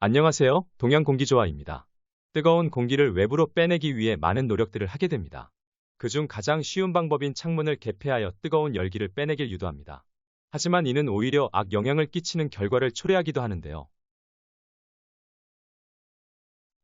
안녕하세요. 동양공기조화입니다. 뜨거운 공기를 외부로 빼내기 위해 많은 노력들을 하게 됩니다. 그중 가장 쉬운 방법인 창문을 개폐하여 뜨거운 열기를 빼내길 유도합니다. 하지만 이는 오히려 악영향을 끼치는 결과를 초래하기도 하는데요.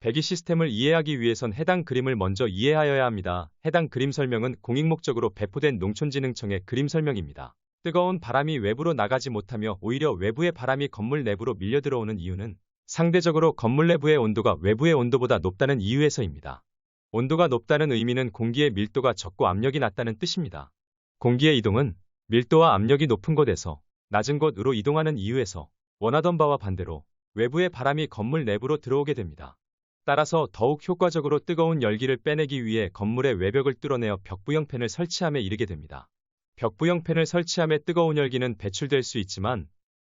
배기 시스템을 이해하기 위해선 해당 그림을 먼저 이해하여야 합니다. 해당 그림 설명은 공익 목적으로 배포된 농촌진흥청의 그림 설명입니다. 뜨거운 바람이 외부로 나가지 못하며 오히려 외부의 바람이 건물 내부로 밀려 들어오는 이유는 상대적으로 건물 내부의 온도가 외부의 온도보다 높다는 이유에서입니다. 온도가 높다는 의미는 공기의 밀도가 적고 압력이 낮다는 뜻입니다. 공기의 이동은 밀도와 압력이 높은 곳에서 낮은 곳으로 이동하는 이유에서 원하던 바와 반대로 외부의 바람이 건물 내부로 들어오게 됩니다. 따라서 더욱 효과적으로 뜨거운 열기를 빼내기 위해 건물의 외벽을 뚫어내어 벽부형 팬을 설치함에 이르게 됩니다. 벽부형 팬을 설치함에 뜨거운 열기는 배출될 수 있지만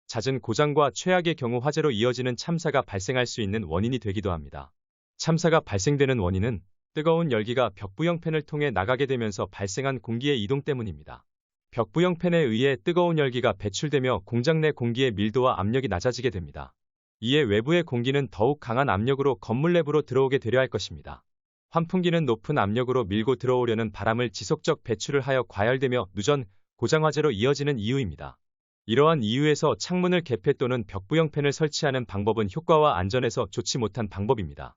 잦은 고장과 최악의 경우 화재로 이어지는 참사가 발생할 수 있는 원인이 되기도 합니다. 참사가 발생되는 원인은 뜨거운 열기가 벽부형 팬을 통해 나가게 되면서 발생한 공기의 이동 때문입니다. 벽부형 팬에 의해 뜨거운 열기가 배출되며 공장 내 공기의 밀도와 압력이 낮아지게 됩니다. 이에 외부의 공기는 더욱 강한 압력으로 건물 내부로 들어오게 되려 할 것입니다. 환풍기는 높은 압력으로 밀고 들어오려는 바람을 지속적 배출을 하여 과열되며 누전, 고장 화재로 이어지는 이유입니다. 이러한 이유에서 창문을 개폐 또는 벽부형 팬을 설치하는 방법은 효과와 안전에서 좋지 못한 방법입니다.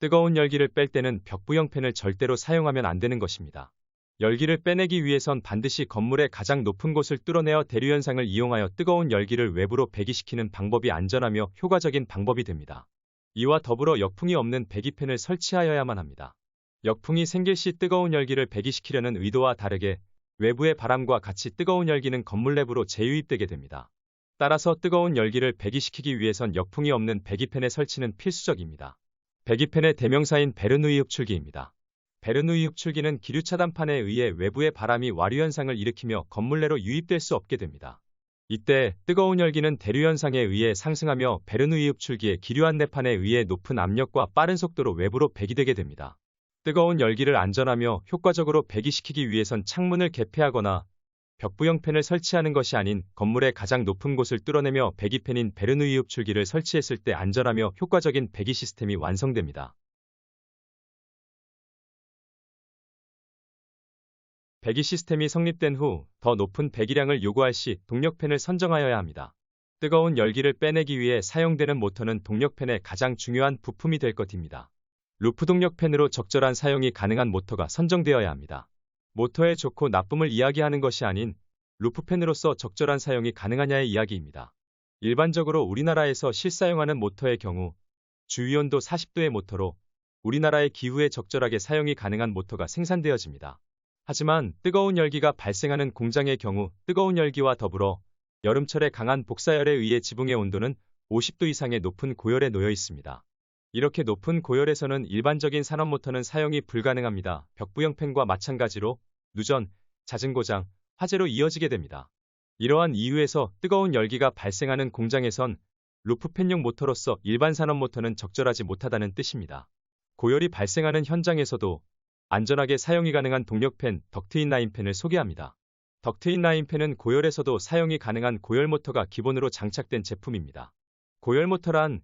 뜨거운 열기를 뺄 때는 벽부형 팬을 절대로 사용하면 안 되는 것입니다. 열기를 빼내기 위해선 반드시 건물의 가장 높은 곳을 뚫어내어 대류현상을 이용하여 뜨거운 열기를 외부로 배기시키는 방법이 안전하며 효과적인 방법이 됩니다. 이와 더불어 역풍이 없는 배기팬을 설치하여야만 합니다. 역풍이 생길 시 뜨거운 열기를 배기시키려는 의도와 다르게 외부의 바람과 같이 뜨거운 열기는 건물 내부로 재유입되게 됩니다. 따라서 뜨거운 열기를 배기시키기 위해선 역풍이 없는 배기팬의 설치는 필수적입니다. 배기팬의 대명사인 베르누이 흡출기입니다. 베르누이 흡출기는 기류 차단판에 의해 외부의 바람이 와류현상을 일으키며 건물 내로 유입될 수 없게 됩니다. 이때 뜨거운 열기는 대류현상에 의해 상승하며 베르누이 흡출기의 기류 안내판에 의해 높은 압력과 빠른 속도로 외부로 배기되게 됩니다. 뜨거운 열기를 안전하며 효과적으로 배기시키기 위해선 창문을 개폐하거나 벽부형 팬을 설치하는 것이 아닌 건물의 가장 높은 곳을 뚫어내며 배기팬인 베르누이 흡출기를 설치했을 때 안전하며 효과적인 배기 시스템이 완성됩니다. 배기 시스템이 성립된 후 더 높은 배기량을 요구할 시 동력팬을 선정하여야 합니다. 뜨거운 열기를 빼내기 위해 사용되는 모터는 동력팬의 가장 중요한 부품이 될 것입니다. 루프 동력팬으로 적절한 사용이 가능한 모터가 선정되어야 합니다. 모터의 좋고 나쁨을 이야기하는 것이 아닌 루프팬으로서 적절한 사용이 가능하냐의 이야기입니다. 일반적으로 우리나라에서 실사용하는 모터의 경우 주위온도 40도의 모터로 우리나라의 기후에 적절하게 사용이 가능한 모터가 생산되어집니다. 하지만 뜨거운 열기가 발생하는 공장의 경우 뜨거운 열기와 더불어 여름철의 강한 복사열에 의해 지붕의 온도는 50도 이상의 높은 고열에 놓여 있습니다. 이렇게 높은 고열에서는 일반적인 산업모터는 사용이 불가능합니다. 벽부형 팬과 마찬가지로 누전, 잦은 고장, 화재로 이어지게 됩니다. 이러한 이유에서 뜨거운 열기가 발생하는 공장에선 루프팬용 모터로서 일반 산업모터는 적절하지 못하다는 뜻입니다. 고열이 발생하는 현장에서도 안전하게 사용이 가능한 동력팬, 덕트인라인 팬을 소개합니다. 덕트인라인 팬은 고열에서도 사용이 가능한 고열모터가 기본으로 장착된 제품입니다. 고열모터란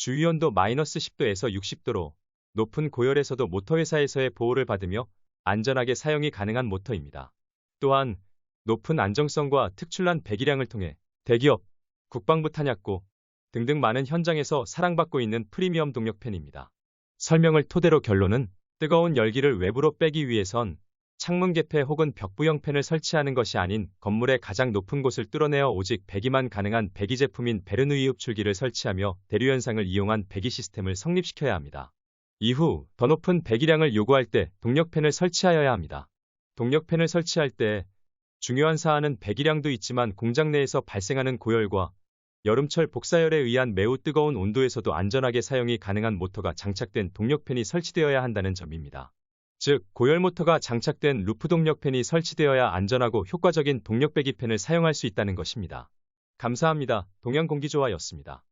주위온도 -10도에서 60도로 높은 고열에서도 모터회사에서의 보호를 받으며 안전하게 사용이 가능한 모터입니다. 또한 높은 안정성과 특출난 배기량을 통해 대기업, 국방부 탄약고 등등 많은 현장에서 사랑받고 있는 프리미엄 동력팬입니다. 설명을 토대로 결론은 뜨거운 열기를 외부로 빼기 위해선 창문 개폐 혹은 벽부형 팬을 설치하는 것이 아닌 건물의 가장 높은 곳을 뚫어내어 오직 배기만 가능한 배기 제품인 베르누이 흡출기를 설치하며 대류현상을 이용한 배기 시스템을 성립시켜야 합니다. 이후 더 높은 배기량을 요구할 때 동력팬을 설치하여야 합니다. 동력팬을 설치할 때 중요한 사안은 배기량도 있지만 공장 내에서 발생하는 고열과 여름철 복사열에 의한 매우 뜨거운 온도에서도 안전하게 사용이 가능한 모터가 장착된 동력팬이 설치되어야 한다는 점입니다. 즉, 고열 모터가 장착된 루프 동력팬이 설치되어야 안전하고 효과적인 동력 배기팬을 사용할 수 있다는 것입니다. 감사합니다. 동양공기조화였습니다.